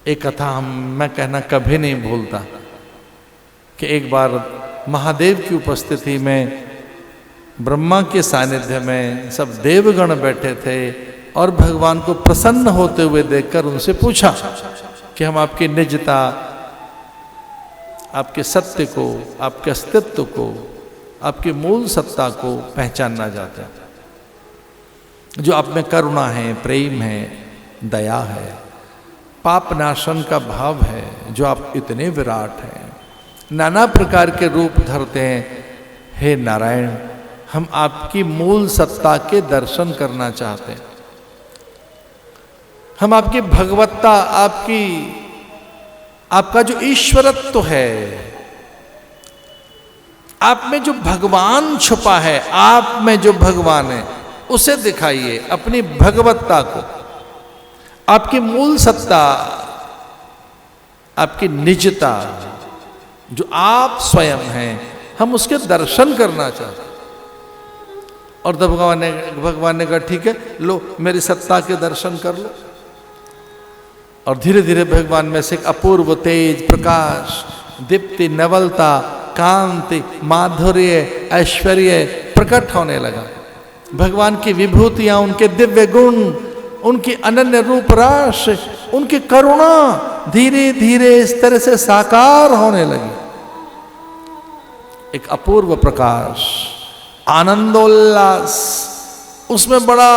एक कथा मैं कहना कभी नहीं भूलता कि एक बार महादेव की उपस्थिति में ब्रह्मा के सानिध्य में सब देवगण बैठे थे और भगवान को प्रसन्न होते हुए देखकर उनसे पूछा कि हम आपकी निजता, आपके सत्य को, आपके अस्तित्व को, आपकी मूल सत्ता को पहचानना चाहते हैं। जो आप में करुणा है, प्रेम है, दया है, पाप नाशन का भाव है, जो आप इतने विराट हैं, नाना प्रकार के रूप धरते हैं। हे नारायण, हम आपकी मूल सत्ता के दर्शन करना चाहते हैं। हम आपकी भगवत्ता, आपका जो ईश्वरत्व है, आप में जो भगवान छुपा है, आप में जो भगवान है उसे दिखाइए, अपनी भगवत्ता को, आपकी मूल सत्ता, आपकी निजता जो आप स्वयं हैं, हम उसके दर्शन करना चाहते हैं। और तब भगवान ने कहा ठीक है, लो मेरी सत्ता के दर्शन कर लो। और धीरे धीरे भगवान में से एक अपूर्व तेज, प्रकाश, दीप्ति, नवलता, कांति, माधुर्य, ऐश्वर्य प्रकट होने लगा। भगवान की विभूतियां, उनके दिव्य गुण, उनकी अनन्य रूप राश, उनकी करुणा धीरे धीरे इस तरह से साकार होने लगी। एक अपूर्व प्रकाश, आनंदोल्लास, उसमें बड़ा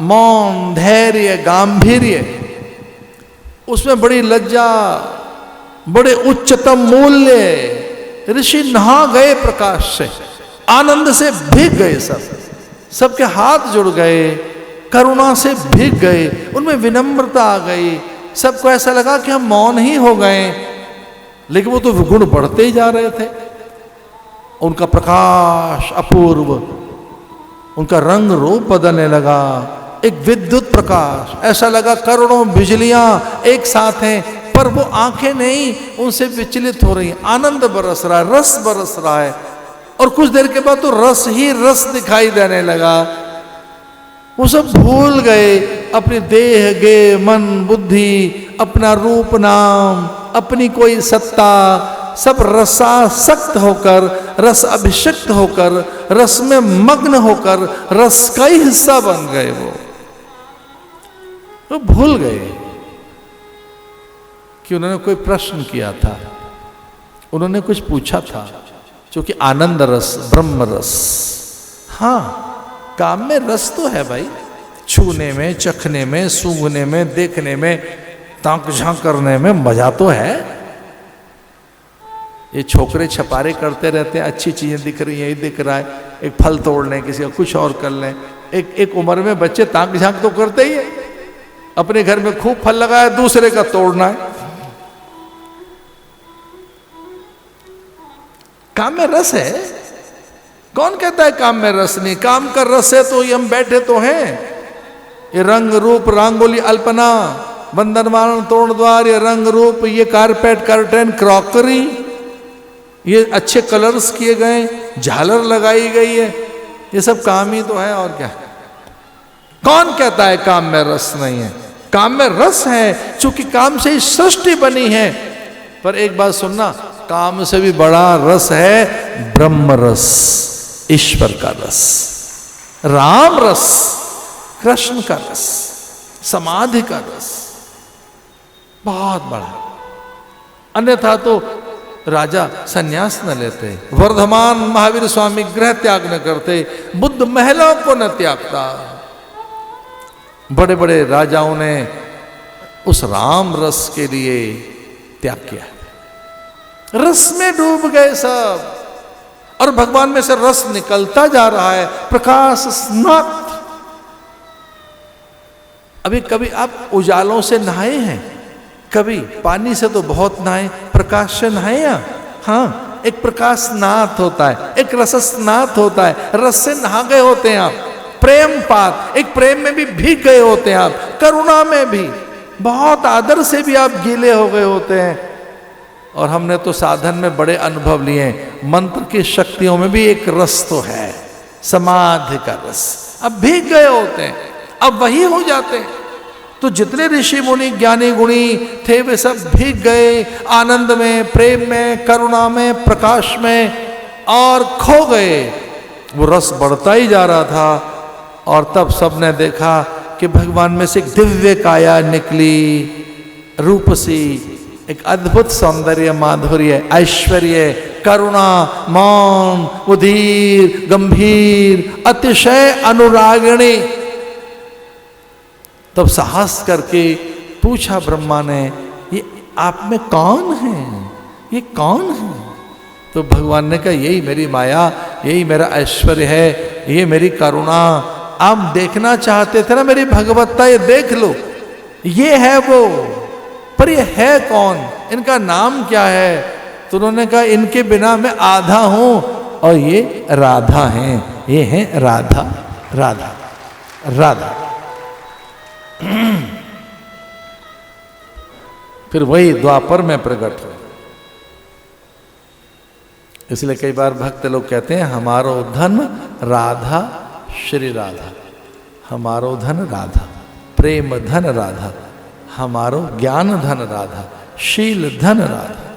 मौन, धैर्य, गांभीर्य, उसमें बड़ी लज्जा, बड़े उच्चतम मूल्य। ऋषि नहा गए प्रकाश से, आनंद से भीग गए, सबके हाथ जुड़ गए, करुणा से भीग गए, उनमें विनम्रता आ गई। सबको ऐसा लगा कि हम मौन ही हो गए, लेकिन वो तो गुण बढ़ते ही जा रहे थे। उनका प्रकाश अपूर्व, उनका रंग रूप बदलने लगा, एक विद्युत प्रकाश, ऐसा लगा करोड़ों बिजलियां एक साथ हैं, पर वो आंखें नहीं उनसे विचलित हो रही हैं। आनंद बरस रहा है, रस बरस रहा है, और कुछ देर के बाद तो रस ही रस दिखाई देने लगा। वो सब भूल गए अपनी देह, गे, मन, बुद्धि, अपना रूप नाम, अपनी कोई सत्ता। सब रसासक्त होकर, रस अभिषिक्त होकर, रस में मग्न होकर रस का ही हिस्सा बन गए। वो भूल गए कि उन्होंने कोई प्रश्न किया था, उन्होंने कुछ पूछा था, जो कि आनंद रस, ब्रह्म रस। हाँ, काम में रस तो है भाई, छूने में, चखने में, सूंघने में, देखने में, ताक झांक करने में मजा तो है। ये छोकरे छपारे करते रहते हैं, अच्छी चीजें दिख रही हैं, यही दिख रहा है, एक फल तोड़ लें, किसी का कुछ और कर लें। एक उम्र में बच्चे ताक झांक तो करते ही है, अपने घर में खूब फल लगाया, दूसरे का तोड़ना है। काम में रस है? कौन कहता है काम में रस नहीं? काम का रस है तो ये हम बैठे तो हैं। ये रंग रूप, रंगोली, अल्पना, बंधनवान, तोड़ द्वार, ये रंग रूप, ये कारपेट, कर्टन, क्रॉकरी, ये अच्छे कलर्स किए गए, झालर लगाई गई है, ये सब काम ही तो है, और क्या। कौन कहता है काम में रस नहीं है? काम में रस है, क्योंकि काम से ही सृष्टि बनी है। पर एक बात सुनना, काम से भी बड़ा रस है ब्रह्म रस, ईश्वर का रस, राम रस, कृष्ण का रस, समाधि का रस, बहुत बड़ा। अन्यथा तो राजा सन्यास न लेते, वर्धमान महावीर स्वामी गृह त्याग न करते, बुद्ध महलों को न त्यागता। बड़े बड़े राजाओं ने उस राम रस के लिए त्याग किया, रस में डूब गए सब, और भगवान में से रस निकलता जा रहा है, प्रकाश स्नात। अभी कभी आप उजालों से नहाए हैं? कभी पानी से तो बहुत नहाए, प्रकाश से नहाए? हाँ, एक प्रकाश स्नात होता है, एक रस स्नात होता है, रस से नहा गए होते हैं आप। प्रेम पात, एक प्रेम में भी भीग गए होते हैं आप, करुणा में भी, बहुत आदर से भी आप गीले हो गए होते हैं। और हमने तो साधन में बड़े अनुभव लिए हैं, मंत्र की शक्तियों में भी एक रस तो है, समाधि का रस। अब भीग गए होते हैं, अब वही हो जाते हैं। तो जितने ऋषि मुनि ज्ञानी गुणी थे वे सब भीग गए आनंद में, प्रेम में, करुणा में, प्रकाश में और खो गए। वो रस बढ़ता ही जा रहा था। और तब सबने देखा कि भगवान में से एक दिव्य काया निकली, रूपसी, एक अद्भुत सौंदर्य, माधुर्य, ऐश्वर्य, करुणा, मौन, उधीर, गंभीर, अतिशय अनुरागिणी। तब साहस करके पूछा ब्रह्मा ने, ये आप में कौन है, ये कौन है? तो भगवान ने कहा, यही मेरी माया, यही मेरा ऐश्वर्य है, ये मेरी करुणा। आप देखना चाहते थे ना मेरी भगवत्ता, ये देख लो, ये है वो। पर ये है कौन, इनका नाम क्या है? तो उन्होंने कहा, इनके बिना मैं आधा हूं और ये राधा हैं, ये हैं राधा, राधा, राधा। फिर वही द्वापर में प्रकट हुए। इसलिए कई बार भक्त लोग कहते हैं, हमारो धन राधा, श्री राधा, हमारो धन राधा, प्रेम धन राधा, हमारो ज्ञान धन राधा, शील धन राधा।